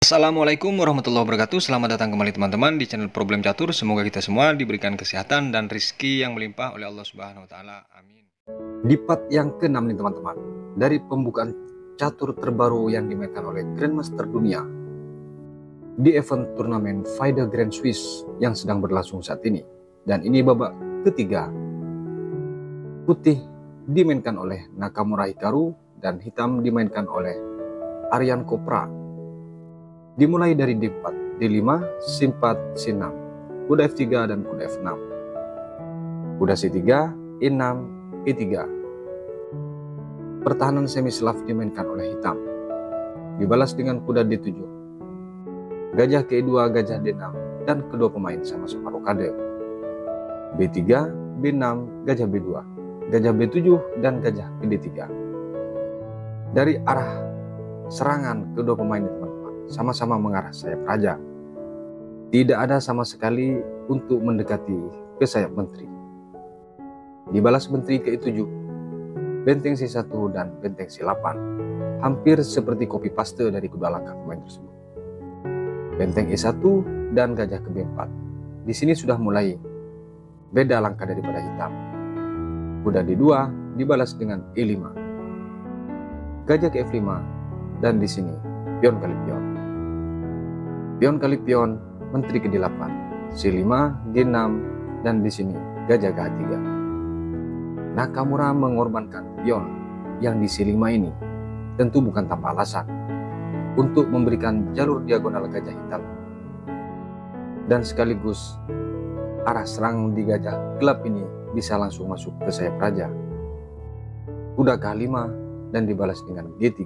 Assalamualaikum warahmatullahi wabarakatuh. Selamat datang kembali teman-teman di channel Problem Catur. Semoga kita semua diberikan kesehatan dan rizki yang melimpah oleh Allah Subhanahu wa taala. Amin. Di part yang ke-6 nih teman-teman, dari pembukaan catur terbaru yang dimainkan oleh Grandmaster Dunia di event turnamen FIDE Grand Swiss yang sedang berlangsung saat ini. Dan ini babak ketiga. Putih dimainkan oleh Nakamura Hikaru dan hitam dimainkan oleh Aryan Kopra. Dimulai dari D4, D5, C4, C6, kuda F3 dan kuda F6, kuda C3, E6, E3. Pertahanan semi Slav dimainkan oleh hitam, dibalas dengan kuda D7, gajah ke E2, gajah D6, dan kedua pemain sama-sama rokade. B3, B6, gajah B2, gajah B7, dan gajah ke D3. Dari arah serangan kedua pemain teman-teman sama-sama mengarah sayap raja. Tidak ada sama sekali untuk mendekati ke sayap menteri. Dibalas menteri ke E7, benteng C1 dan benteng C8. Hampir seperti copy paste dari kedua langkah pemain tersebut. Benteng E1 dan gajah ke B4. Di sini sudah mulai beda langkah daripada hitam. Kuda D2 dibalas dengan E5. Gajah ke F5 dan di sini pion kali pion. Pion kali pion, menteri ke D8, C5, G6, dan di sini gajah ke H3. Nakamura mengorbankan pion yang di C5 ini tentu bukan tanpa alasan untuk memberikan jalur diagonal gajah hitam dan sekaligus arah serang di gajah gelap ini bisa langsung masuk ke sayap raja. Kuda ke H5 dan dibalas dengan G3.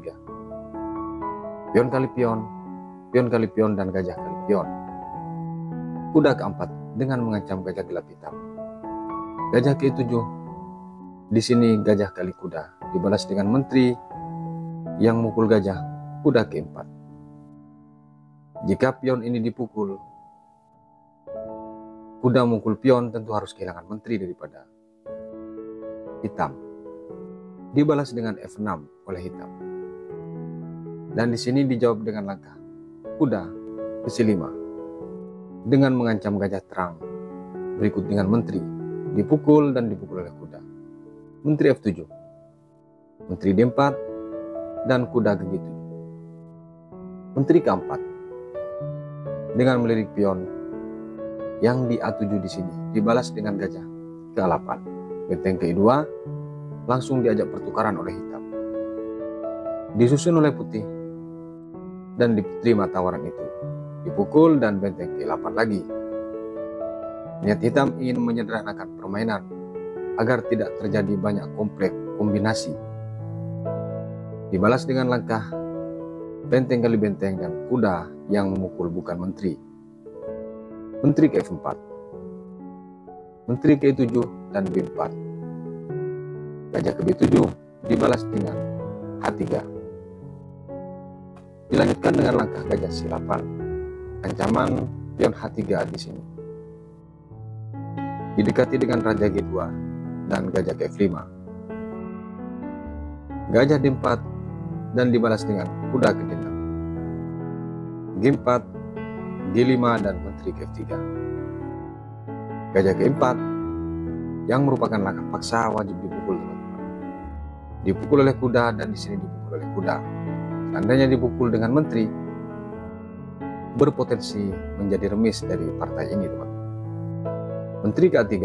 Pion kali pion, pion kali pion, dan gajah kali pion. Kuda keempat dengan mengancam gajah gelap hitam. Gajah ke-7. Di sini gajah kali kuda dibalas dengan menteri yang mukul gajah, kuda ke-4. Jika pion ini dipukul, kuda mukul pion tentu harus kehilangan menteri daripada hitam. Dibalas dengan F6 oleh hitam. Dan di sini dijawab dengan langkah kuda ke C5 dengan mengancam gajah terang. Berikut dengan menteri dipukul dan dipukul oleh kuda. Menteri F7, menteri D4, dan kuda ke G7. Menteri keempat dengan melirik pion yang di A7 di sini dibalas dengan gajah ke A8. Benteng ke E2 langsung diajak pertukaran oleh hitam. Disusun oleh putih dan diterima tawaran itu. Dipukul dan benteng ke-8 lagi. Niat hitam ingin menyederhanakan permainan agar tidak terjadi banyak kompleks kombinasi. Dibalas dengan langkah benteng kali benteng dan kuda yang memukul bukan menteri. Menteri ke F4, menteri ke E7 dan B4. Gajah ke B7 dibalas dengan H3. Dilanjutkan dengan langkah gajah C8. Ancaman pion H3 di sini. Didekati dengan raja G2 dan gajah ke F5. Gajah D4 dan dibalas dengan kuda ke D6. G4, G5 dan menteri ke F3. Gajah ke E4 yang merupakan langkah paksa wajib dipukul teman-teman. Dipukul oleh kuda dan di sini dipukul oleh kuda. Seandainya dipukul dengan menteri, berpotensi menjadi remis dari partai ini teman. Menteri ke-3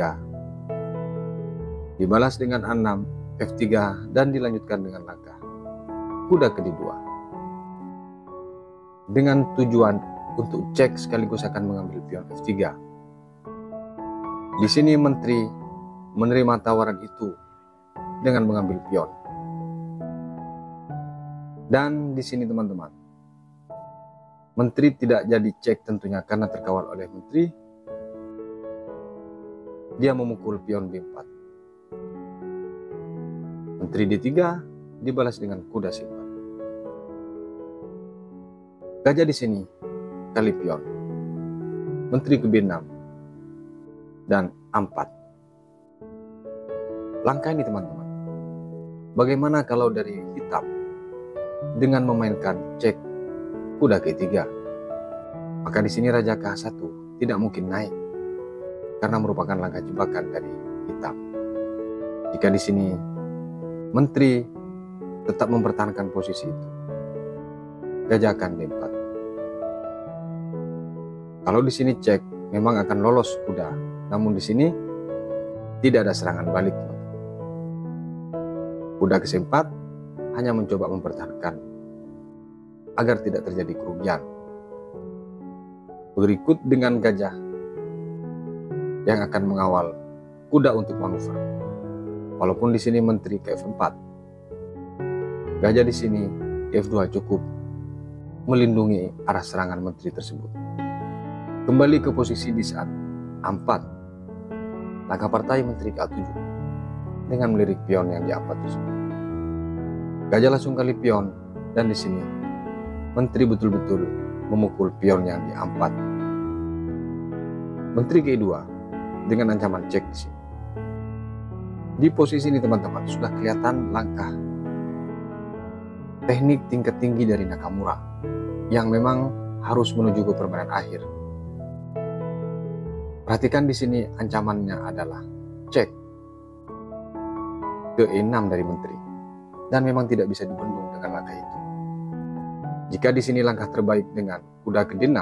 dibalas dengan A6, F3 dan dilanjutkan dengan langkah kuda ke D2 dengan tujuan untuk cek sekaligus akan mengambil pion F3. Di sini menteri menerima tawaran itu dengan mengambil pion. Dan di sini teman-teman, menteri tidak jadi cek tentunya karena terkawal oleh menteri. Dia memukul pion B4. Menteri D3 dibalas dengan kuda C4. Gajah di sini kali pion. Menteri ke B6 dan A4. Langkah ini teman-teman. Bagaimana kalau dari hitam dengan memainkan cek kuda ke-3 Maka di sini Raja KH1 tidak mungkin naik karena merupakan langkah jebakan dari hitam. Jika di sini menteri tetap mempertahankan posisi itu, gajah akan D4. Kalau di sini cek, memang akan lolos kuda. Namun di sini tidak ada serangan balik. Kuda ke-4 hanya mencoba mempertahankan agar tidak terjadi kerugian. Berikut dengan gajah yang akan mengawal kuda untuk manuver. Walaupun di sini menteri ke F4, gajah di sini F2 cukup melindungi arah serangan menteri tersebut. Kembali ke posisi di saat A4, langkah partai menteri ke A7 dengan melirik pion yang di A4 tersebut. Gajah langsung kali pion, dan di sini menteri betul-betul memukul pion yang di A4. Menteri ke E2 dengan ancaman cek di sini. Di posisi ini teman-teman sudah kelihatan langkah teknik tingkat tinggi dari Nakamura yang memang harus menuju ke permainan akhir. Perhatikan di sini ancamannya adalah cek ke E6 dari menteri, dan memang tidak bisa dibendung dengan langkah itu. Jika di sini langkah terbaik dengan kuda ke D6,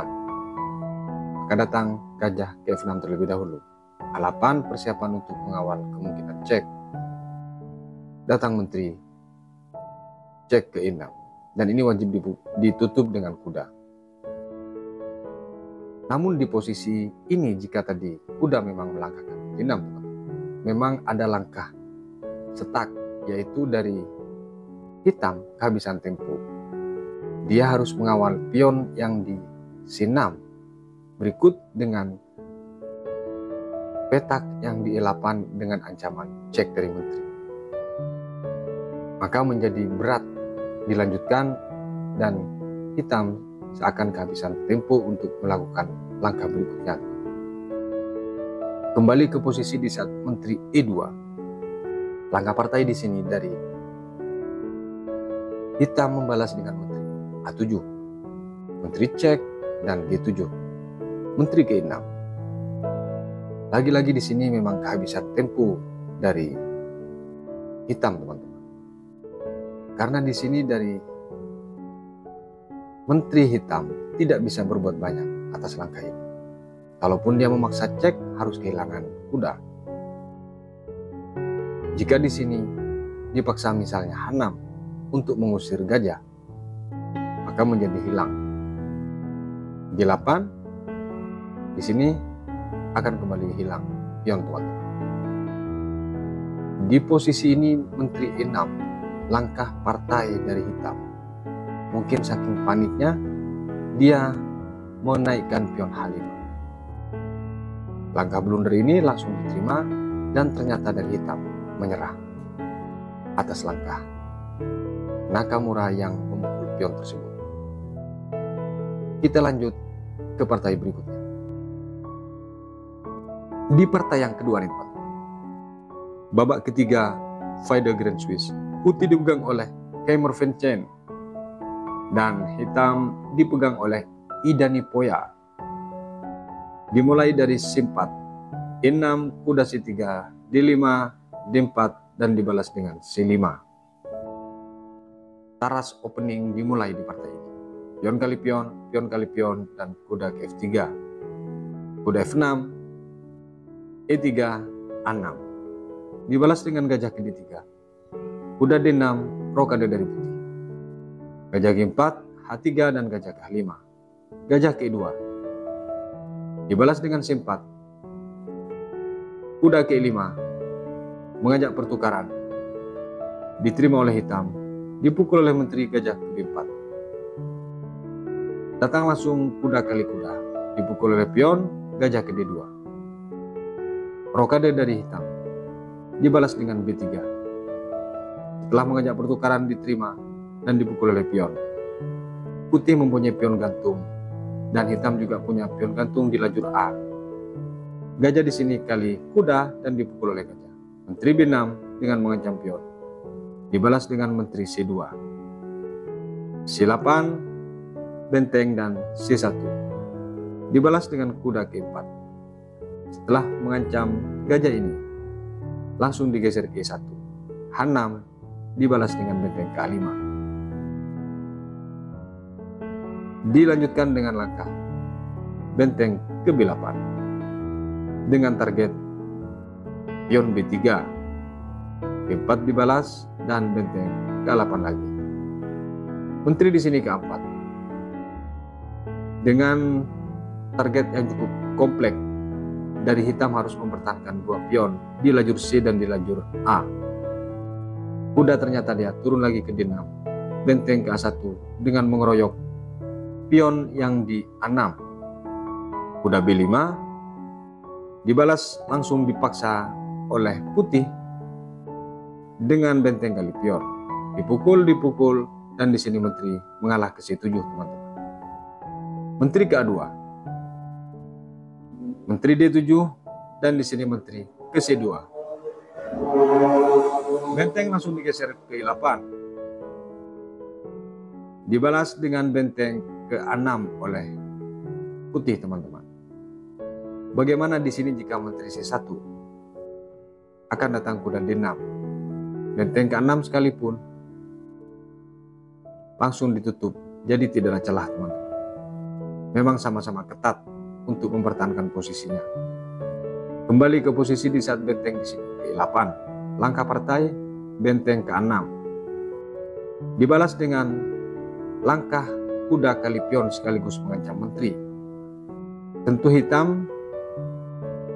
maka datang gajah ke F6 terlebih dahulu. A8 persiapan untuk mengawal kemungkinan cek. Datang menteri cek ke E6, dan ini wajib ditutup dengan kuda. Namun di posisi ini, jika tadi kuda memang melangkahkan D6, memang ada langkah setak, yaitu dari hitam kehabisan tempo. Dia harus mengawal pion yang di C6 berikut dengan petak yang di E8 dengan ancaman cek dari menteri. Maka menjadi berat dilanjutkan, dan hitam seakan kehabisan tempo untuk melakukan langkah berikutnya. Kembali ke posisi di saat menteri E2. Langkah partai di sini dari hitam membalas dengan menteri A7, menteri cek, dan G7, menteri ke E6. Lagi-lagi di sini memang kehabisan tempo dari hitam, teman-teman. Karena di sini dari menteri hitam tidak bisa berbuat banyak atas langkah ini. Kalaupun dia memaksa cek, harus kehilangan kuda. Jika di sini dipaksa misalnya H6 untuk mengusir gajah, maka menjadi hilang. G8 di sini akan kembali hilang pion, teman-teman. Di posisi ini menteri E6, langkah partai dari hitam. Mungkin saking paniknya, dia menaikkan pion H5. Langkah blunder ini langsung diterima, dan ternyata dari hitam menyerah atas langkah Nakamura yang memukul pion tersebut. Kita lanjut ke partai berikutnya. Di partai yang kedua nih, teman-teman. Babak ketiga, Fide Grand Swiss. Putih dipegang oleh Keimer Vincent, dan hitam dipegang oleh Idani Poya. Dimulai dari C4, E6, kuda C3, D5, D4, dan dibalas dengan C5. Taras opening dimulai di partai ini. Pion kali pion, dan kuda ke F3. Kuda F6, E3, A6. Dibalas dengan gajah ke D3. Kuda D6, rokade dari putih. Gajah G4, H3, dan gajah ke H5. Gajah ke E2. Dibalas dengan C4. Kuda ke E5. Mengajak pertukaran. Diterima oleh hitam. Dipukul oleh menteri gajah ke B4. Datang langsung kuda kali kuda. Dipukul oleh pion gajah ke D2. Rokade dari hitam. Dibalas dengan B3. Setelah mengajak pertukaran diterima dan dipukul oleh pion. Putih mempunyai pion gantung, dan hitam juga punya pion gantung di lajur A. Gajah di sini kali kuda dan dipukul oleh gajah. Menteri B6 dengan mengancam pion. Dibalas dengan menteri C2. C8, benteng, dan C1. dibalas dengan kuda ke-4. Setelah mengancam gajah ini, langsung digeser ke E1. H6 dibalas dengan benteng ke-5. Dilanjutkan dengan langkah benteng ke-8 dengan target pion B3. Ke-4 dibalas dan benteng ke-8 lagi. Menteri di sini ke-4 dengan target yang cukup kompleks. Dari hitam harus mempertahankan 2 pion di lajur C dan di lajur A. Kuda ternyata dia turun lagi ke D6, benteng ke A1 dengan mengeroyok pion yang di A6. Kuda B5 dibalas langsung dipaksa oleh putih dengan benteng kali pion. Dipukul, dan di sini menteri mengalah ke C7, teman-teman. Menteri ke A2. Menteri D7 dan di sini menteri ke C2. Benteng langsung digeser ke E8. Dibalas dengan benteng ke A6 oleh putih, teman-teman. Bagaimana di sini jika menteri C1? Akan datang kuda D6. Benteng ke-6 sekalipun langsung ditutup, jadi tidak ada celah, teman-teman. Memang sama-sama ketat untuk mempertahankan posisinya. Kembali ke posisi di saat benteng di sini ke-8. Langkah partai benteng ke-6. Dibalas dengan langkah kuda kali pion sekaligus mengancam menteri. Tentu hitam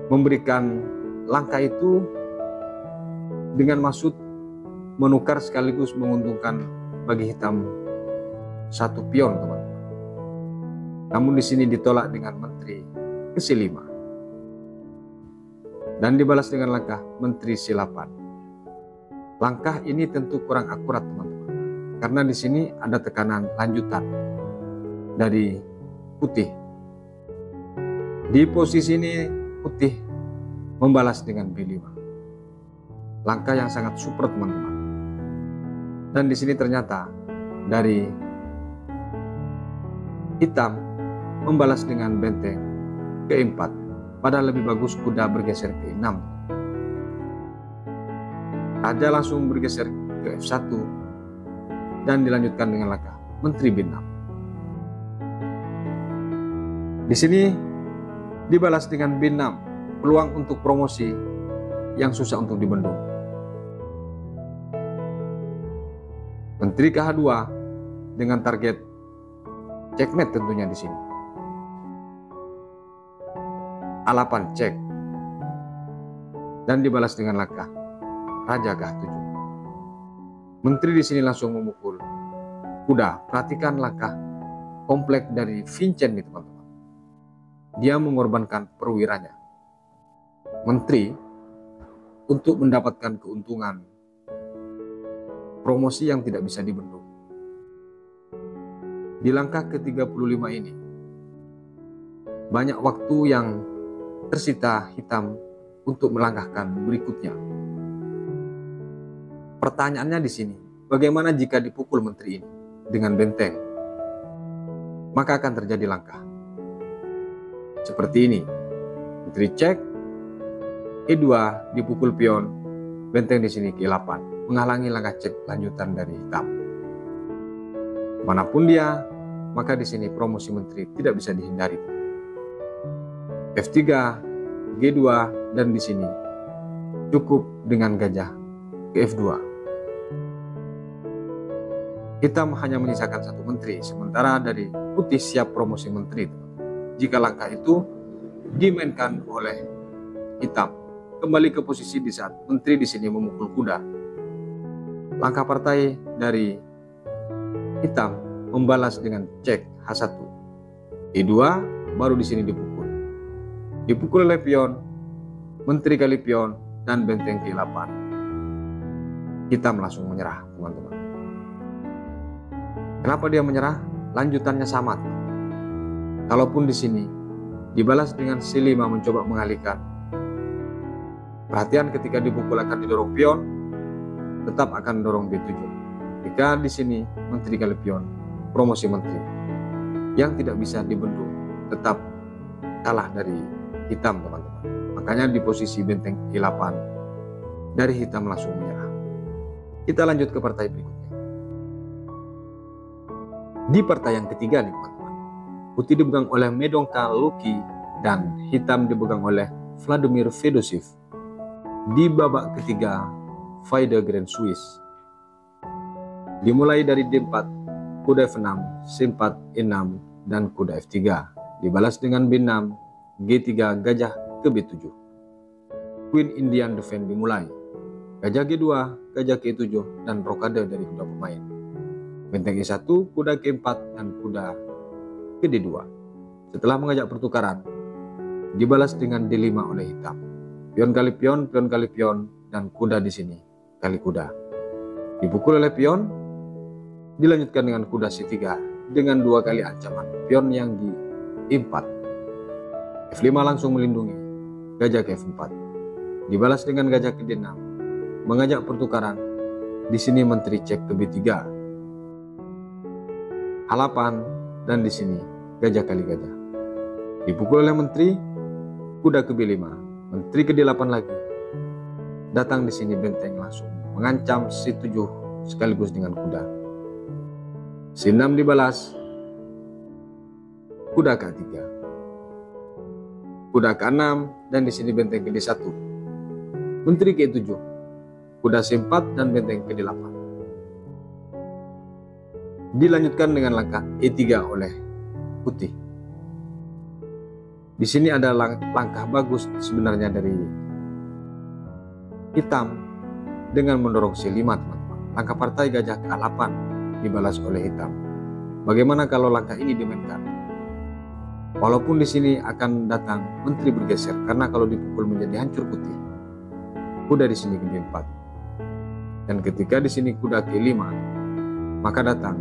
memberikan langkah itu dengan maksud menukar sekaligus menguntungkan bagi hitam 1 pion, teman-teman. Namun di sini ditolak dengan menteri ke C5 dan dibalas dengan langkah menteri C8. Langkah ini tentu kurang akurat, teman-teman, karena di sini ada tekanan lanjutan dari putih. Di posisi ini putih membalas dengan B5. Langkah yang sangat super, teman-teman. Dan di sini ternyata dari hitam membalas dengan benteng ke-4. Padahal lebih bagus kuda bergeser ke E6. Raja langsung bergeser ke F1 dan dilanjutkan dengan langkah menteri B6. Di sini dibalas dengan B6, peluang untuk promosi yang susah untuk dibendung. Menteri ke H2 dengan target checkmate tentunya di sini. A8 cek dan dibalas dengan langkah raja ke H7. Menteri di sini langsung memukul kuda. Perhatikan langkah kompleks dari Vincent nih, teman-teman. Dia mengorbankan perwiranya. Menteri untuk mendapatkan keuntungan promosi yang tidak bisa dibendung. Di langkah ke-35 ini banyak waktu yang tersita hitam untuk melangkahkan berikutnya. Pertanyaannya di sini, bagaimana jika dipukul menteri ini dengan benteng? Maka akan terjadi langkah seperti ini. Menteri cek, E2 dipukul pion, benteng di sini ke E8, menghalangi langkah cek lanjutan dari hitam. Manapun dia, maka di sini promosi menteri tidak bisa dihindari. F3, G2, dan di sini cukup dengan gajah ke F2. Hitam hanya menyisakan 1 menteri, sementara dari putih siap promosi menteri. Jika langkah itu dimainkan oleh hitam, kembali ke posisi di saat menteri di sini memukul kuda. Langkah partai dari hitam membalas dengan cek H1, E2, baru di sini dipukul. Dipukul oleh pion, menteri kali pion, dan benteng ke-8. Hitam langsung menyerah, teman-teman. Kenapa dia menyerah? Lanjutannya sama. Kalaupun di sini dibalas dengan C5 mencoba mengalihkan. Perhatian ketika dipukul akan didorong pion, tetap akan dorong B7. Jika di sini menteri kali pion, promosi menteri yang tidak bisa dibendung, tetap kalah dari hitam, teman-teman. Makanya di posisi benteng E8 dari hitam langsung menyerah. Kita lanjut ke partai berikutnya. Di partai yang ketiga nih, teman-teman, putih dipegang oleh Medonka Luki dan hitam dipegang oleh Vladimir Fedoshev. Di babak ketiga, Fide Grand Swiss. Dimulai dari D4, kuda F6, C4, E6, dan kuda F3. Dibalas dengan B6, G3, gajah ke B7. Queen Indian Defend dimulai. Gajah G2, gajah ke 7, dan rokade dari kedua pemain. Benteng E1, kuda ke4, dan kuda ke D2. Setelah mengajak pertukaran, dibalas dengan D5 oleh hitam. Pion kali pion, pion kali pion, dan kuda di sini kali kuda. Dipukul oleh pion, dilanjutkan dengan kuda C3 dengan 2 kali ancaman pion yang di E4. F5 langsung melindungi, gajah ke F4. Dibalas dengan gajah ke D6, mengajak pertukaran. Di sini menteri cek ke B3. H8 dan di sini gajah kali gajah. Dipukul oleh menteri, kuda ke B5, menteri ke D8 lagi. Datang di sini benteng langsung mengancam C7 sekaligus dengan kuda. C6 dibalas, kuda ke A3, kuda ke A6, dan di sini benteng ke D1, menteri ke E7, kuda C4 dan benteng ke D8. Dilanjutkan dengan langkah E3 oleh putih. Di sini ada langkah bagus sebenarnya dari hitam dengan mendorong C5, teman-teman. Langkah partai gajah ke A8 dibalas oleh hitam. Bagaimana kalau langkah ini dimainkan? Walaupun di sini akan datang menteri bergeser karena kalau dipukul menjadi hancur putih. Kuda di sini ke D4. Dan ketika di sini kuda ke E5, maka datang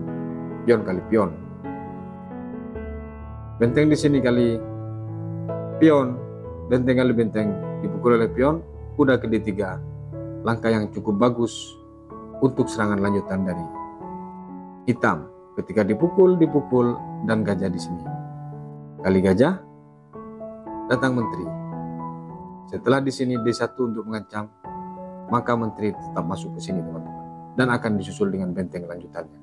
pion kali pion. Benteng di sini kali pion, benteng kali benteng, dipukul oleh pion, kuda ke D3. Langkah yang cukup bagus untuk serangan lanjutan dari hitam. Ketika dipukul, dan gajah di sini. Kali gajah, datang menteri. Setelah di sini D1 untuk mengancam, maka menteri tetap masuk ke sini, teman-teman, dan akan disusul dengan benteng lanjutannya.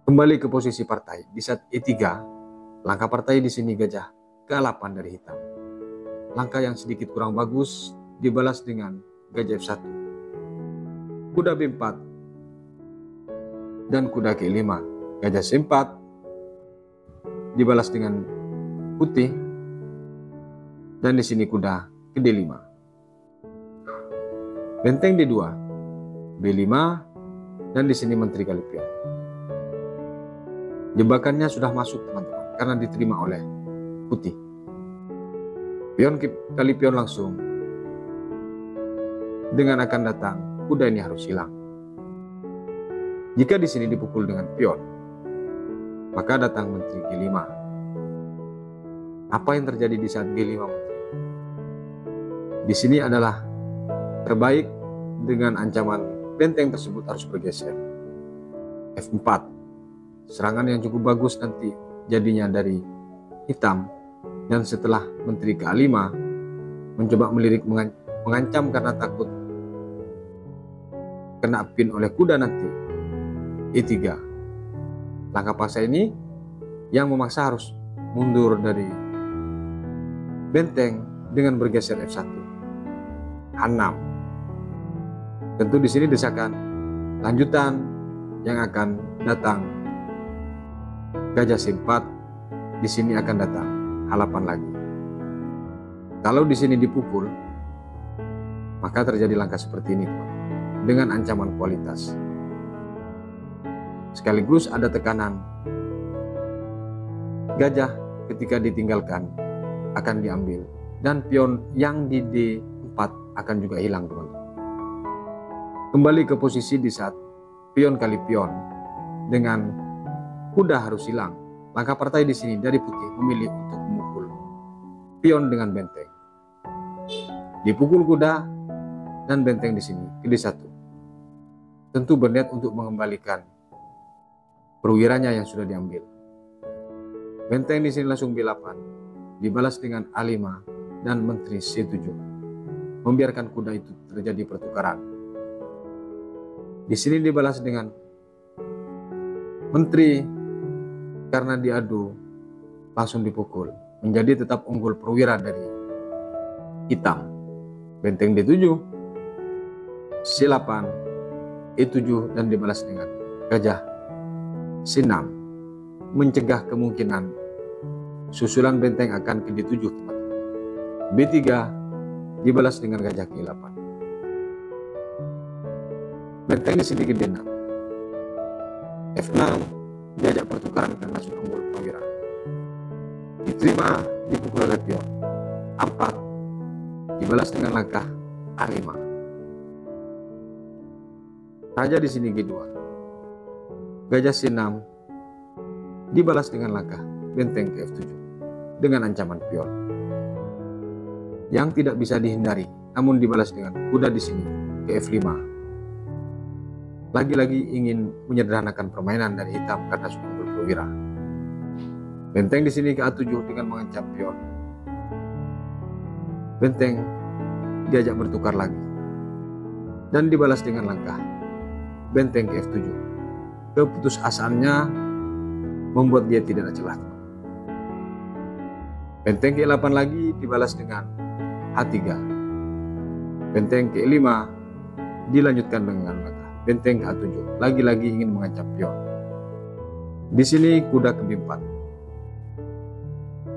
Kembali ke posisi partai. Di saat E3, langkah partai di sini gajah ke A8 dari hitam. Langkah yang sedikit kurang bagus dibalas dengan gajah F1, kuda B4, dan kuda ke E5. Gajah C4 dibalas dengan putih, dan di sini kuda ke D5. Benteng D2, B5, dan di sini menteri kali pion. Jebakannya sudah masuk, teman-teman, karena diterima oleh putih. Pion kali pion langsung. Dengan akan datang, kuda ini harus hilang. Jika di sini dipukul dengan pion, maka datang menteri G5. Apa yang terjadi di saat G5 menteri? Di sini adalah terbaik dengan ancaman benteng tersebut harus bergeser. F4. Serangan yang cukup bagus nanti jadinya dari hitam. Dan setelah menteri ke A5 mencoba melirik mengancam karena takut kena pin oleh kuda nanti, E3. Langkah paksa ini yang memaksa harus mundur dari benteng dengan bergeser F1. H6. Tentu di sini desakan lanjutan yang akan datang. Gajah C4, di sini akan datang H8 lagi. Kalau di sini dipukul, maka terjadi langkah seperti ini, teman, dengan ancaman kualitas. Sekaligus ada tekanan. Gajah ketika ditinggalkan akan diambil, dan pion yang di D4 akan juga hilang, teman-teman. Kembali ke posisi di saat pion kali pion dengan kuda harus hilang. Langkah partai di sini dari putih memilih untuk memukul pion dengan benteng. Dipukul kuda dan benteng di sini ke D1. Tentu berniat untuk mengembalikan perwiranya yang sudah diambil. Benteng di sini langsung B8, dibalas dengan A5 dan menteri C7, membiarkan kuda itu terjadi pertukaran. Di sini dibalas dengan menteri, karena diadu langsung dipukul, menjadi tetap unggul perwira dari hitam. Benteng D7, C8, E7 dan dibalas dengan gajah C6, mencegah kemungkinan susulan benteng akan ke D7, teman-teman. B3 dibalas dengan gajah ke 8. Benteng di sini ke D6. F6 diajak pertukaran karena sudah unggul perwira. Diterima, dipukul oleh pion. 4 dibalas dengan langkah A5. Raja di sini G2. Gajah C6 dibalas dengan langkah benteng ke F7 dengan ancaman pion yang tidak bisa dihindari, namun dibalas dengan kuda di sini ke F5. Lagi-lagi ingin menyederhanakan permainan dari hitam karena sudah unggul perwira. Benteng di sini ke A7 dengan mengancam pion. Benteng diajak bertukar lagi dan dibalas dengan langkah benteng ke F7. Keputusasaannya membuat dia tidak ada celah. Benteng ke 8 lagi dibalas dengan H3. Benteng ke 5 dilanjutkan dengan langkah benteng ke A7. Lagi-lagi ingin mengancam pion. Di sini kuda ke B4,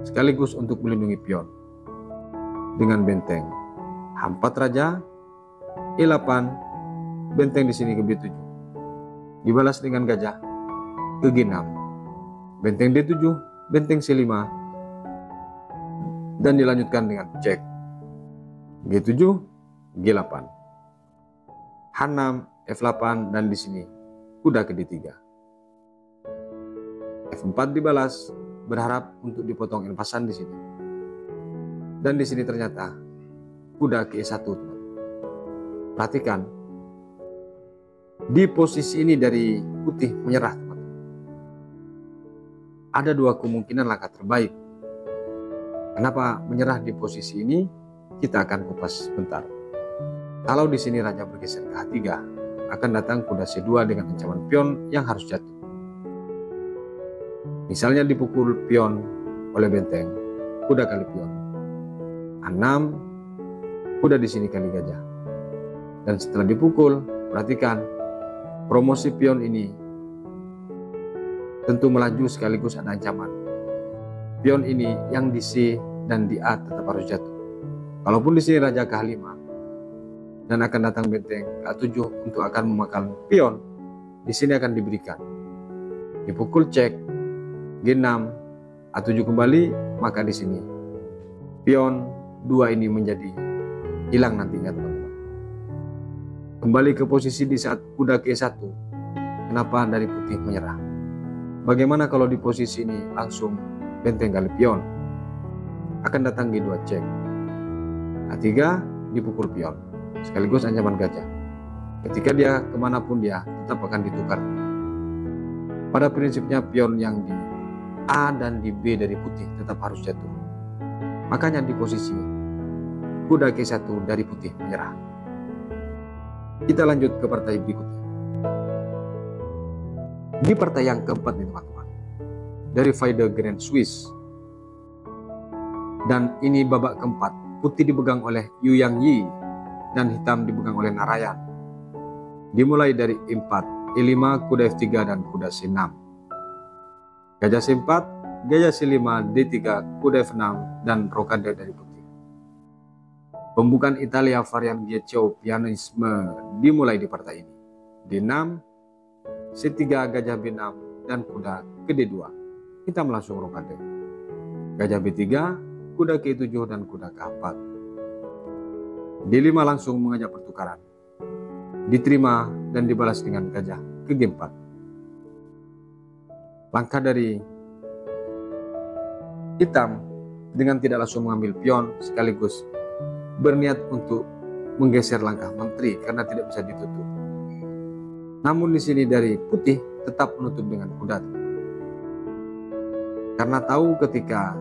sekaligus untuk melindungi pion dengan benteng H4 raja, E8, benteng di sini ke B7, dibalas dengan gajah ke G6, benteng D7, benteng C5, dan dilanjutkan dengan cek G7, G8, H6, F8, dan di sini kuda ke D3. F4 dibalas, berharap untuk dipotong empasan di sini. Dan di sini ternyata kuda ke E1, teman. Perhatikan, di posisi ini dari putih menyerah, teman. Ada dua kemungkinan langkah terbaik. Kenapa menyerah di posisi ini? Kita akan kupas sebentar. Kalau di sini raja bergeser ke H3, akan datang kuda C2 dengan ancaman pion yang harus jatuh. Misalnya dipukul pion oleh benteng, kuda kali pion. A6, kuda di sini kali gajah. Dan setelah dipukul, perhatikan, promosi pion ini tentu melaju sekaligus ada ancaman. Pion ini yang di C dan di A tetap harus jatuh. Kalaupun di sini raja ke H5 dan akan datang benteng ke A7 untuk akan memakan pion, di sini akan diberikan. Dipukul cek G6, A7 kembali, maka di sini pion 2 ini menjadi hilang nantinya, teman-teman. Kembali ke posisi di saat kuda ke E1. Kenapa dari putih menyerah? Bagaimana kalau di posisi ini langsung benteng kali pion? Akan datang G2 cek. A3 dipukul pion, sekaligus ancaman gajah. Ketika dia kemanapun dia tetap akan ditukar. Pada prinsipnya pion yang di A dan di B dari putih tetap harus jatuh. Makanya di posisi kuda ke 1 dari putih menyerah. Kita lanjut ke partai berikutnya. Di partai yang keempat nih, teman-teman, dari Fide Grand Swiss. Dan ini babak keempat. Putih dipegang oleh Yu Yang Yi dan hitam dipegang oleh Narayan. Dimulai dari E4, E5, kuda F3 dan kuda C6. Gajah C4, gajah C5, D3, kuda F6 dan rokade dari putih. Pembukaan Italia varian Ghiaccio pianisme dimulai di partai ini. D6, C3, gajah B6 dan kuda ke D2. Kita langsung rokade. Gajah B3, kuda ke 7 dan kuda ke 4. D5 langsung mengajak pertukaran. Diterima dan dibalas dengan gajah ke G4. Langkah dari hitam dengan tidak langsung mengambil pion sekaligus berniat untuk menggeser langkah menteri karena tidak bisa ditutup. Namun di sini dari putih tetap menutup dengan kuda. Karena tahu ketika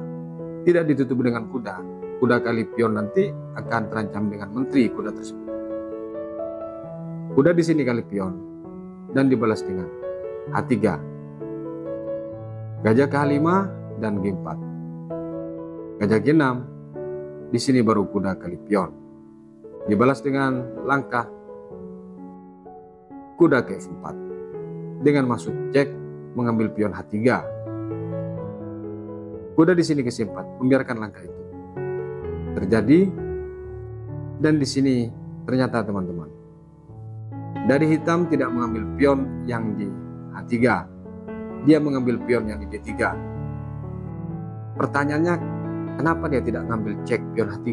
tidak ditutup dengan kuda, kuda kali pion nanti akan terancam dengan menteri kuda tersebut. Kuda di sini kali pion dan dibalas dengan H3. Gajah ke H5 dan G4. Gajah G6, di sini baru kuda kali pion. Dibalas dengan langkah kuda ke F4. Dengan maksud cek mengambil pion H3. Kuda di sini ke C4, membiarkan langkah itu terjadi. Dan di sini ternyata teman-teman, dari hitam tidak mengambil pion yang di H3, dia mengambil pion yang di D3. Pertanyaannya, kenapa dia tidak ngambil cek pion H3?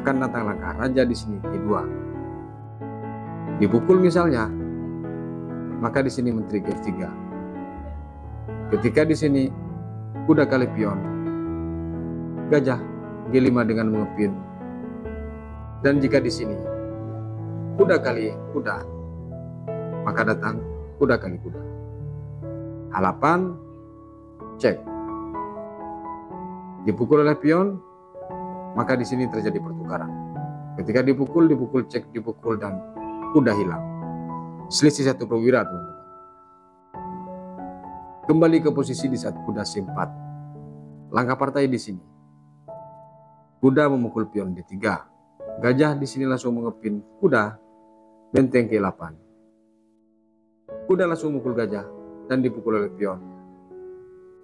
Akan datang langkah raja di sini G2. Dipukul misalnya, maka di sini menteri ke F3. Ketika di sini kuda kali pion, gajah G5 dengan mengepin. Dan jika di sini kuda kali kuda, maka datang kuda kali kuda. H8 cek. Dipukul oleh pion, maka di sini terjadi pertukaran. Ketika dipukul cek, dipukul dan kuda hilang. Selisih 1 perwira, teman-teman. Kembali ke posisi di saat kuda C4. Langkah partai di sini. Kuda memukul pion D3. Gajah di sini langsung mengepin kuda benteng ke8. Kuda langsung memukul gajah dan dipukul oleh pion.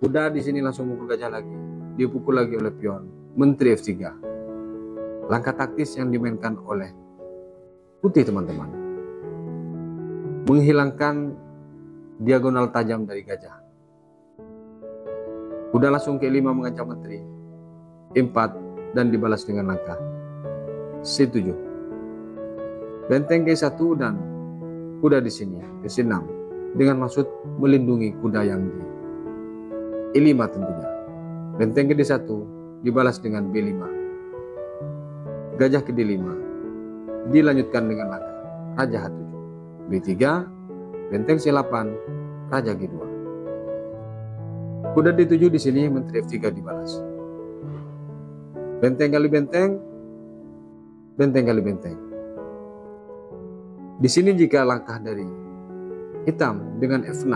Kuda di sini langsung memukul gajah lagi, dipukul lagi oleh pion. Menteri F3. Langkah taktis yang dimainkan oleh putih, teman-teman, menghilangkan diagonal tajam dari gajah. Kuda langsung ke 5 mengancam menteri E4 dan dibalas dengan langkah C7. Benteng G1 dan kuda di sini ke C6 dengan maksud melindungi kuda yang di E5 tentunya. Benteng ke D1 dibalas dengan B5. Gajah ke D5 dilanjutkan dengan langkah raja H7. B3, benteng C8, raja G2. Kuda D7 di sini menteri F3 dibalas. Benteng kali benteng, benteng kali benteng. Di sini jika langkah dari hitam dengan F6,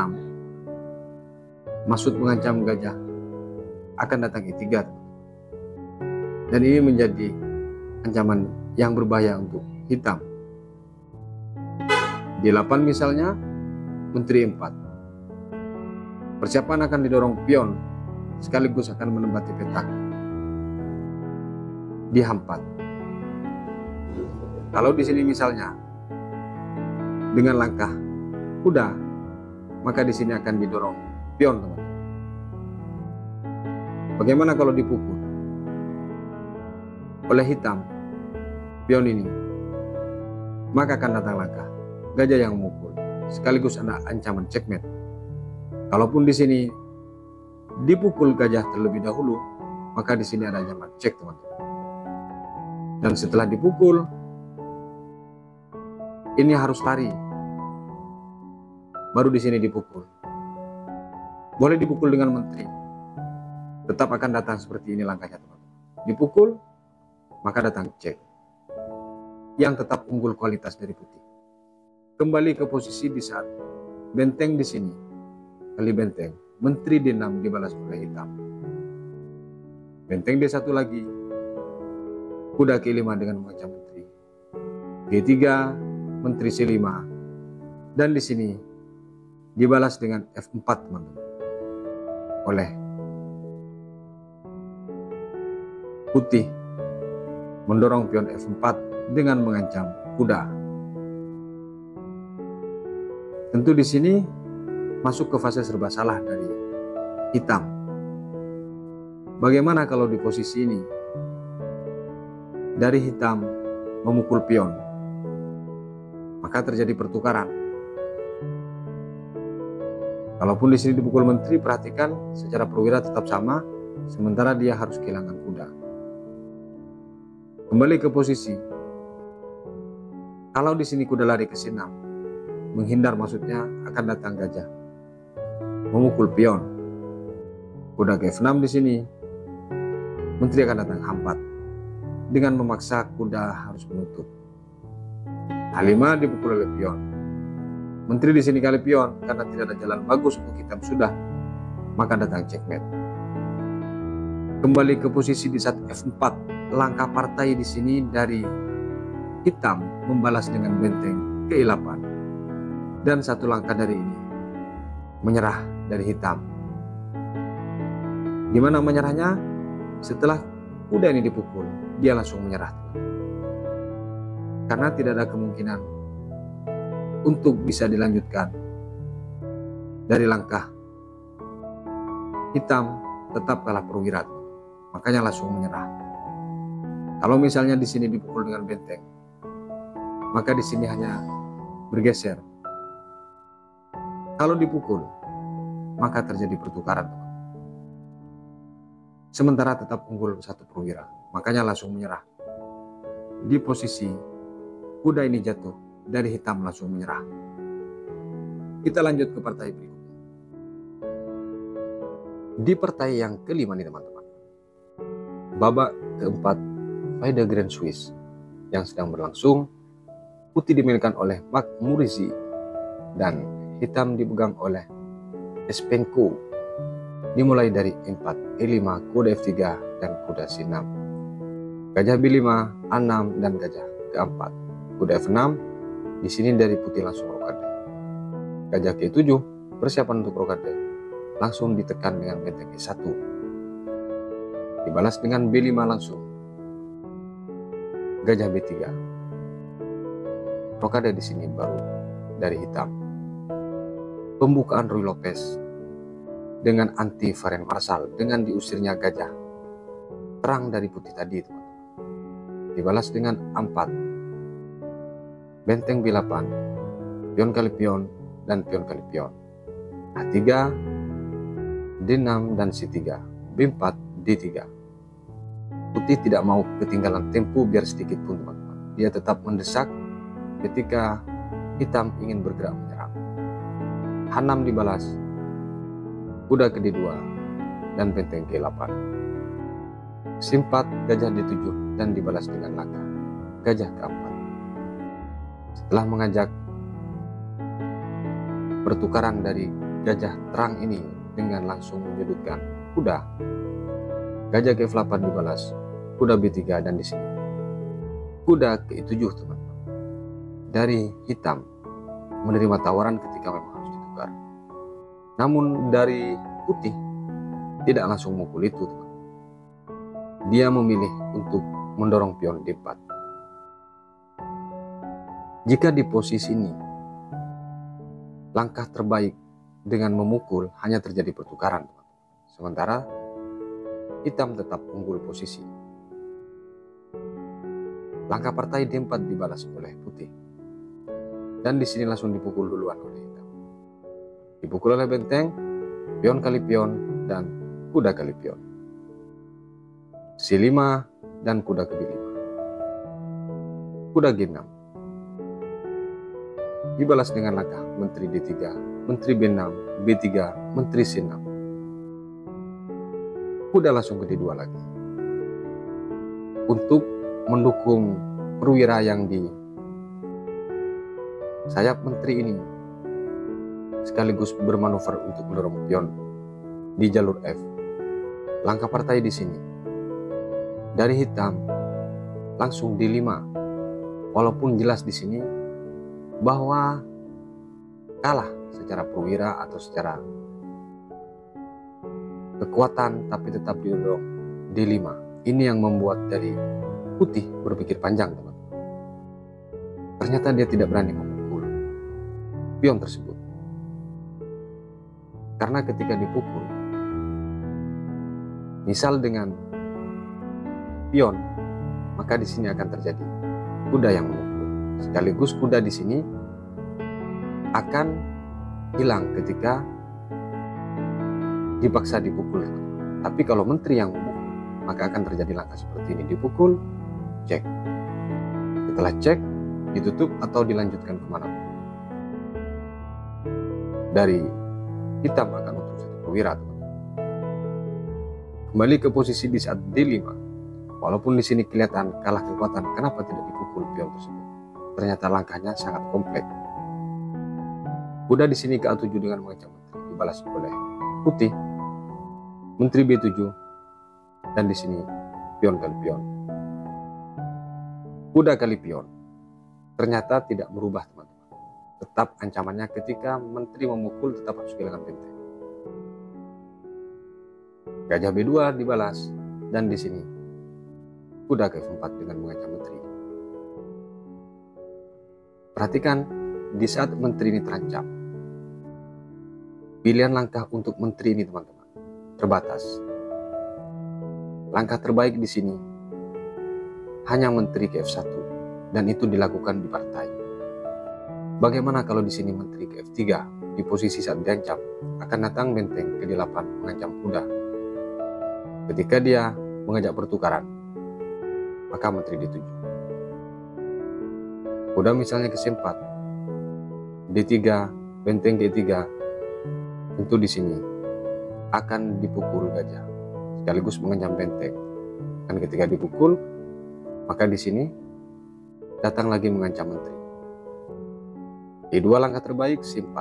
maksud mengancam gajah, akan datang E3. Dan ini menjadi ancaman yang berbahaya untuk hitam. Di 8 misalnya, menteri 4. Persiapan akan didorong pion, sekaligus akan menempati petak di H4. Kalau di sini misalnya dengan langkah kuda, maka di sini akan didorong pion, teman-teman. Bagaimana kalau dipukul oleh hitam pion ini? Maka akan datang langkah gajah yang memukul, sekaligus ada ancaman checkmate. Kalaupun di sini dipukul gajah terlebih dahulu, maka di sini ada ancaman cek, teman-teman. Dan setelah dipukul, ini harus lari. Baru di sini dipukul. Boleh dipukul dengan menteri, tetap akan datang seperti ini langkahnya, teman-teman. Dipukul, maka datang cek, yang tetap unggul kualitas dari putih. Kembali ke posisi di saat benteng di sini kali benteng, menteri D6 dibalas oleh hitam. Benteng D1 lagi, kuda ke5 dengan mengancam menteri. G3, menteri C5, dan di sini dibalas dengan F4, teman-teman, oleh putih, mendorong pion F4 dengan mengancam kuda. Tentu di sini masuk ke fase serba salah dari hitam. Bagaimana kalau di posisi ini dari hitam memukul pion, maka terjadi pertukaran. Kalaupun di sini dipukul menteri, perhatikan secara perwira tetap sama, sementara dia harus kehilangan kuda. Kembali ke posisi. Kalau di sini kuda lari ke C6, menghindar maksudnya akan datang gajah memukul pion. Kuda ke F6 di sini, menteri akan datang hampat dengan memaksa kuda harus menutup. H5 dipukul oleh pion. Menteri di sini kali pion karena tidak ada jalan bagus untuk hitam sudah, maka datang checkmate. Kembali ke posisi di saat F4, langkah partai di sini dari hitam membalas dengan benteng ke E8, dan satu langkah dari ini menyerah dari hitam. Gimana menyerahnya? Setelah kuda ini dipukul, dia langsung menyerah. Karena tidak ada kemungkinan untuk bisa dilanjutkan dari langkah hitam, tetap kalah perwira, makanya langsung menyerah. Kalau misalnya di sini dipukul dengan benteng, maka di sini hanya bergeser. Kalau dipukul, maka terjadi pertukaran. Sementara tetap unggul satu perwira, makanya langsung menyerah. Di posisi kuda ini jatuh, dari hitam langsung menyerah. Kita lanjut ke partai berikutnya. Di partai yang kelima nih teman-teman, babak keempat Faide Grand Swiss yang sedang berlangsung. Putih dimiliki oleh Mark Murizi dan hitam dipegang oleh Espenko. Dimulai dari 4, E5, kuda F3, dan kuda C6. Gajah B5, A6, dan gajah ke-4. Kuda F6, di sini dari putih langsung rokade. Gajah ke-7, persiapan untuk rokade. Langsung ditekan dengan benteng E1. Dibalas dengan B5 langsung. Gajah B3. Rokade di sini baru dari hitam. Pembukaan Ruy Lopez dengan anti Varian Marshal dengan diusirnya gajah terang dari putih tadi, teman-teman. Dibalas dengan 4, benteng B8, pion kali pion, dan pion kali pion. H3, D6 dan C3, B4, D3. Putih tidak mau ketinggalan tempo biar sedikit pun, teman-teman. Dia tetap mendesak ketika hitam ingin bergerak menyerang. H6 dibalas, kuda ke D2 dan benteng ke-8. C4, gajah D7 dan dibalas dengan langkah gajah ke-4. Setelah mengajak pertukaran dari gajah terang ini dengan langsung menyudutkan kuda, gajah ke F8 dibalas, kuda B3, dan di sini kuda ke E7, teman-teman. Dari hitam menerima tawaran ketika memang harus ditukar. Namun dari putih tidak langsung memukul itu, teman. Dia memilih untuk mendorong pion D4. Jika di posisi ini, langkah terbaik dengan memukul hanya terjadi pertukaran, teman. Sementara hitam tetap unggul posisi. Langkah partai D4 dibalas oleh putih. Dan di sini langsung dipukul duluan oleh hitam. Dipukul oleh benteng, pion kali pion, dan kuda kali pion. C5 dan kuda ke B5. Kuda G6. Dibalas dengan langkah menteri D3, menteri B6, B3, menteri C6. Kuda langsung ke D2 lagi. Untuk mendukung perwira yang di sayap menteri ini, sekaligus bermanuver untuk mendorong pion di jalur F. Langkah partai di sini dari hitam langsung D5, walaupun jelas di sini bahwa kalah secara perwira atau secara kekuatan, tapi tetap didorong D5. Ini yang membuat dari putih berpikir panjang, teman. Ternyata dia tidak berani memukul pion tersebut. Karena ketika dipukul, misal dengan pion, maka di sini akan terjadi kuda yang memukul. Sekaligus kuda di sini akan hilang ketika dipaksa dipukul. Tapi kalau menteri yang memukul, maka akan terjadi langkah seperti ini. Dipukul, cek. Setelah cek, ditutup atau dilanjutkan kemana. Dari hitam akan untuk satu perwira, teman. Kembali ke posisi di saat D5. Walaupun di sini kelihatan kalah kekuatan, kenapa tidak dipukul pion tersebut? Ternyata langkahnya sangat kompleks. Kuda di sini ke A7 dengan mengancam menteri, dibalas oleh putih, menteri B7, dan di sini pion kali pion. Kuda kali pion. Ternyata tidak berubah, teman-teman. Tetap ancamannya ketika menteri memukul tetap harus kehilangan benteng. Gajah B2 dibalas, dan di sini kuda ke F4 dengan mengancam menteri. Perhatikan, di saat menteri ini terancam, pilihan langkah untuk menteri ini, teman-teman, terbatas. Langkah terbaik di sini hanya menteri ke F1, dan itu dilakukan di partai. Bagaimana kalau di sini menteri ke F3, di posisi saat diancam, akan datang benteng ke D8 mengancam kuda. Ketika dia mengajak pertukaran, maka menteri D7. Kuda misalnya ke C4, D3, benteng ke E3, tentu di sini akan dipukul gajah, sekaligus mengancam benteng. Dan ketika dipukul, maka di sini datang lagi mengancam menteri. E2 langkah terbaik C4,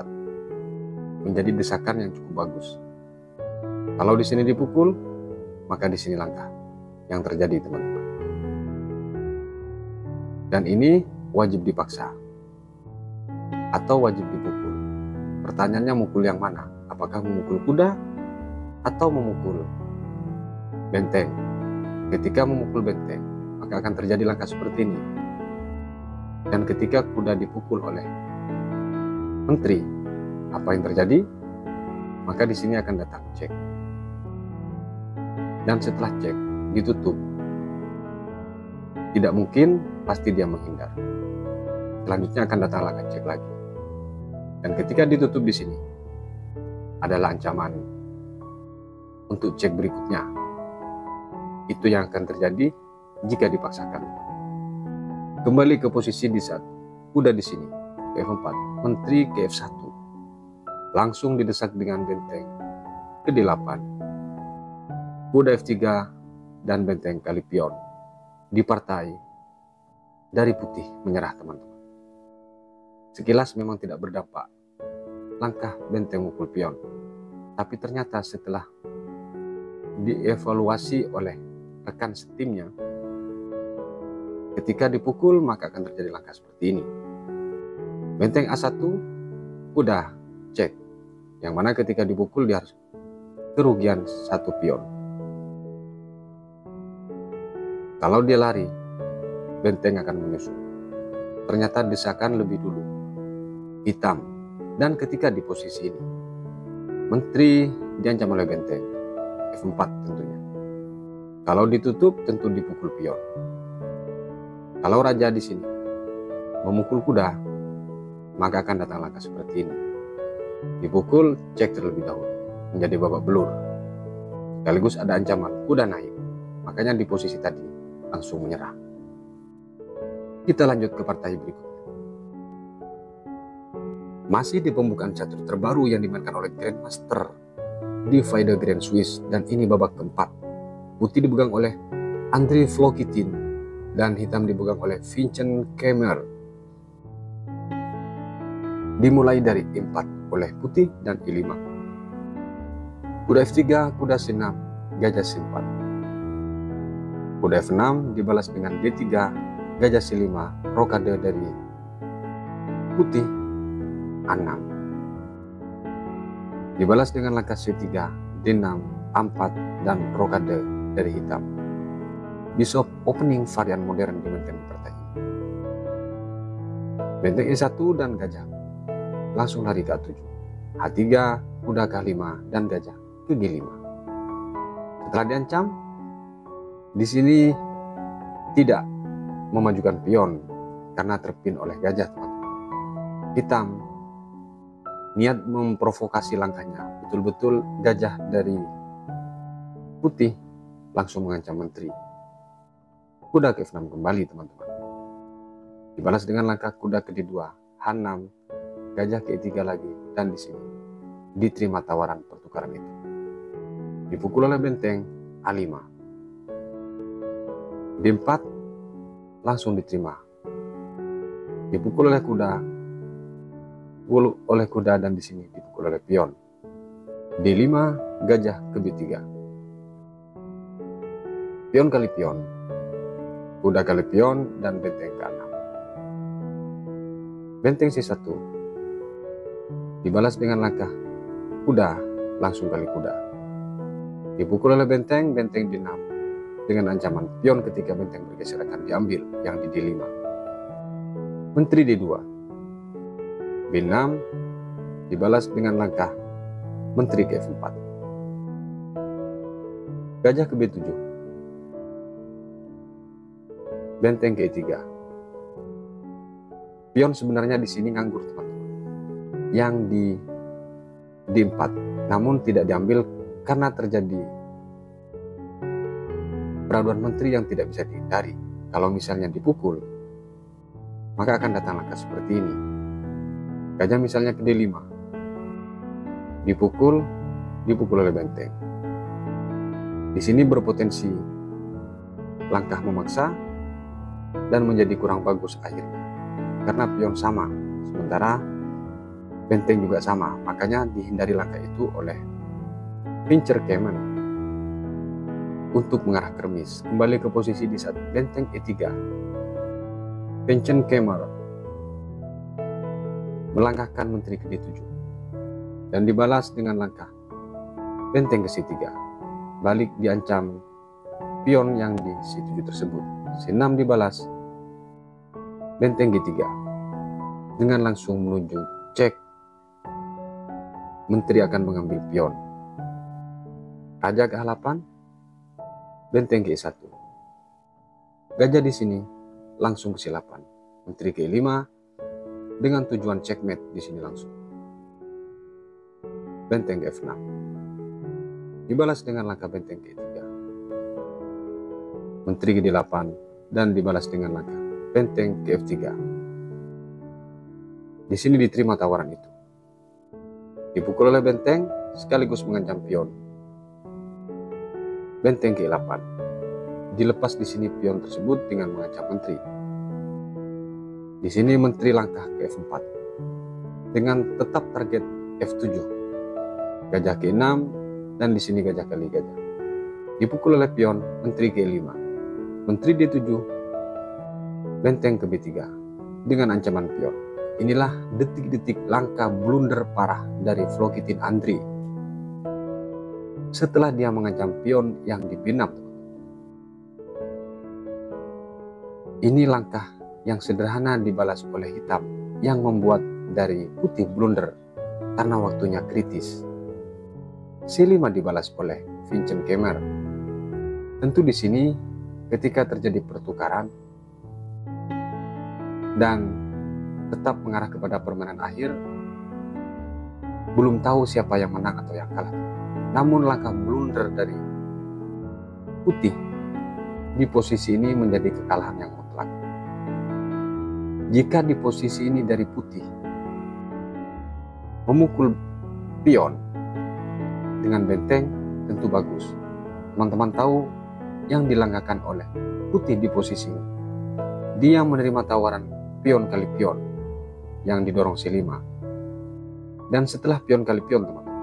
menjadi desakan yang cukup bagus. Kalau di sini dipukul, maka di sini langkah yang terjadi, teman-teman. Dan ini wajib dipaksa atau wajib dipukul. Pertanyaannya mukul yang mana? Apakah memukul kuda atau memukul benteng? Ketika memukul benteng, maka akan terjadi langkah seperti ini. Dan ketika kuda dipukul oleh menteri, apa yang terjadi? Maka di sini akan datang cek. Dan setelah cek, ditutup. Tidak mungkin, pasti dia menghindar. Selanjutnya akan datang langkah cek lagi. Dan ketika ditutup di sini, adalah ancaman untuk cek berikutnya. Itu yang akan terjadi jika dipaksakan. Kembali ke posisi di saat kuda di sini ke F4, menteri ke F1, langsung didesak dengan benteng ke D8, kuda F3 dan benteng kali pion di partai dari putih menyerah, teman-teman. Sekilas memang tidak berdampak langkah benteng mukul pion, tapi ternyata setelah dievaluasi oleh rekan setimnya, ketika dipukul maka akan terjadi langkah seperti ini. Benteng A1 udah cek, yang mana ketika dipukul dia harus kerugian satu pion. Kalau dia lari, benteng akan menyusul. Ternyata desakan lebih dulu, hitam. Dan ketika di posisi ini, menteri diancam oleh benteng, F4 tentunya. Kalau ditutup, tentu dipukul pion. Kalau raja di sini memukul kuda, maka akan datang langkah seperti ini. Dipukul, cek terlebih dahulu, menjadi babak belur. Sekaligus ada ancaman kuda naik, makanya di posisi tadi langsung menyerah. Kita lanjut ke partai berikutnya. Masih di pembukaan catur terbaru yang dimainkan oleh Grandmaster di FIDE Grand Swiss, dan ini babak keempat. Putih dipegang oleh Andrei Volokitin dan hitam dipegang oleh Vincent Kemmer. Dimulai dari E4 oleh putih dan E5. Kuda F3, kuda C6, gajah C4. Kuda F6 dibalas dengan D3, gajah C5, rokade dari putih, A6. Dibalas dengan langkah C3, D6, A4, dan rokade dari hitam. Bishop opening varian modern dimainkan di partai ini. Benteng E1 dan gajah langsung lari ke A7. H3, kuda ke A5, dan gajah ke G5. Setelah diancam, di sini tidak memajukan pion karena terpin oleh gajah, teman-teman. Hitam niat memprovokasi langkahnya, betul-betul gajah dari putih langsung mengancam menteri. Kuda ke F6 kembali, teman-teman. Dibalas dengan langkah kuda ke D2, H6, gajah ke E3 lagi, dan di sini diterima tawaran pertukaran itu. Dipukul oleh benteng A5. D4 langsung diterima. Dipukul oleh kuda dan di sini dipukul oleh pion. D5 gajah ke B3. Pion kali pion, kuda kali pion, dan benteng ke-6. Benteng C1 dibalas dengan langkah kuda langsung kali kuda. Dipukul oleh benteng D6 dengan ancaman pion ketika benteng bergeser akan diambil yang di D5. Menteri D2. B6 dibalas dengan langkah menteri ke F4. Gajah ke B7. Benteng ke E3. Pion sebenarnya di sini nganggur, teman-teman. Yang di D4, namun tidak diambil karena terjadi peraduan menteri yang tidak bisa dihindari. Kalau misalnya dipukul, maka akan datang langkah seperti ini. Gajah misalnya ke D5, dipukul oleh benteng. Di sini berpotensi langkah memaksa dan menjadi kurang bagus akhirnya. Karena pion sama, sementara benteng juga sama, makanya dihindari langkah itu oleh Pincerkemen untuk mengarah ke remis. Kembali ke posisi di saat benteng E3. Pincerkemen melangkahkan menteri ke D7 dan dibalas dengan langkah benteng ke C3. Balik diancam pion yang di C7 tersebut. C6 dibalas benteng G3 dengan langsung menuju cek. Menteri akan mengambil pion. Gajah ke H8, benteng ke E1. Gajah di sini langsung ke C8. Menteri ke E5 dengan tujuan checkmate di sini langsung. Benteng ke F6. Dibalas dengan langkah benteng ke E3. Menteri ke D8 dan dibalas dengan langkah benteng ke F3. Di sini diterima tawaran itu. Dipukul oleh benteng sekaligus mengancam pion. Benteng ke E8. Dilepas di sini pion tersebut dengan mengancam menteri. Di sini menteri langkah ke F4 dengan tetap target F7. Gajah ke E6 dan di sini gajah kali gajah. Dipukul oleh pion menteri ke E5. Menteri D7, benteng ke B3 dengan ancaman pion. Inilah detik-detik langkah blunder parah dari Vlogithin Andri setelah dia mengancam pion yang di B6. Ini langkah yang sederhana dibalas oleh hitam yang membuat dari putih blunder karena waktunya kritis. C5 dibalas oleh Pincerkemen. Tentu di sini ketika terjadi pertukaran dan tetap mengarah kepada permainan akhir, belum tahu siapa yang menang atau yang kalah. Namun langkah blunder dari putih di posisi ini menjadi kekalahan yang mutlak. Jika di posisi ini dari putih memukul pion dengan benteng tentu bagus. Teman-teman tahu yang dilanggakan oleh putih di posisi ini. Dia menerima tawaran pion kali pion yang didorong C5. Dan setelah pion kali pion, teman-teman,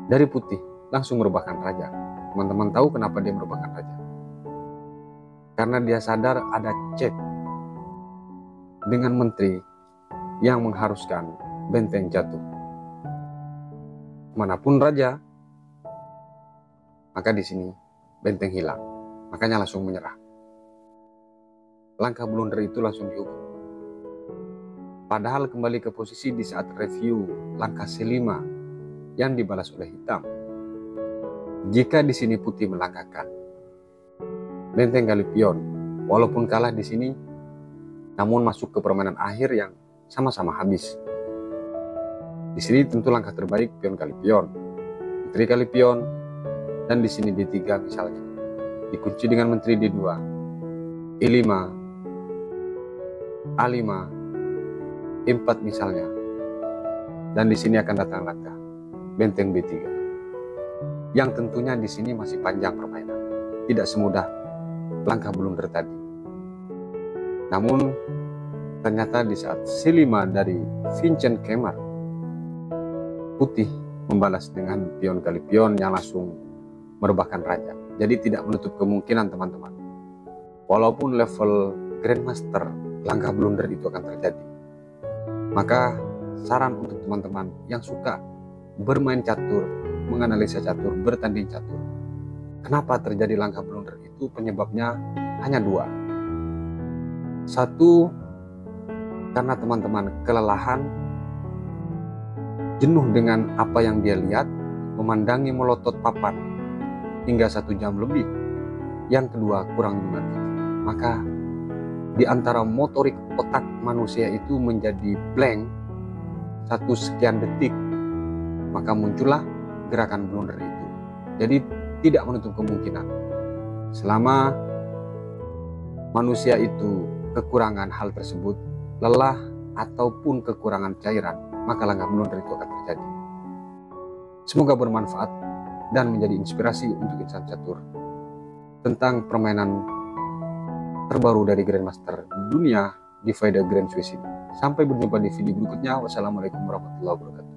dari putih langsung merubahkan raja. Teman-teman tahu kenapa dia merubahkan raja? Karena dia sadar ada cek dengan menteri yang mengharuskan benteng jatuh. Manapun raja, maka di sini benteng hilang. Makanya langsung menyerah. Langkah blunder itu langsung dihukum. Padahal kembali ke posisi di saat review langkah C5 yang dibalas oleh hitam. Jika di sini putih melangkahkan benteng kali pion, walaupun kalah di sini, namun masuk ke permainan akhir yang sama-sama habis. Di sini tentu langkah terbaik pion kali pion, menteri kali pion, dan di sini D3 misalnya dikunci dengan menteri D2, E5, A5, E4 misalnya, dan di sini akan datang langkah benteng B3. yang tentunya di sini masih panjang permainan, tidak semudah langkah blunder tadi. Namun ternyata di saat C5 dari Vincent Kemar, putih membalas dengan pion kali pion yang langsung merebahkan raja. Jadi tidak menutup kemungkinan teman-teman, walaupun level Grandmaster langkah blunder itu akan terjadi. Maka saran untuk teman-teman yang suka bermain catur, menganalisa catur, bertanding catur, kenapa terjadi langkah blunder itu penyebabnya hanya dua. Satu, karena teman-teman kelelahan, jenuh dengan apa yang dia lihat, memandangi melotot papan hingga 1 jam lebih. Yang kedua, kurang dimengerti. Maka di antara motorik otak manusia itu menjadi blank 1 sekian detik, maka muncullah gerakan blunder itu. Jadi tidak menutup kemungkinan selama manusia itu kekurangan hal tersebut, lelah ataupun kekurangan cairan, maka langkah blunder itu akan terjadi. Semoga bermanfaat dan menjadi inspirasi untuk insan catur tentang permainan terbaru dari Grandmaster dunia di Vaida Grand Swiss ini. Sampai berjumpa di video berikutnya. Wassalamualaikum warahmatullahi wabarakatuh.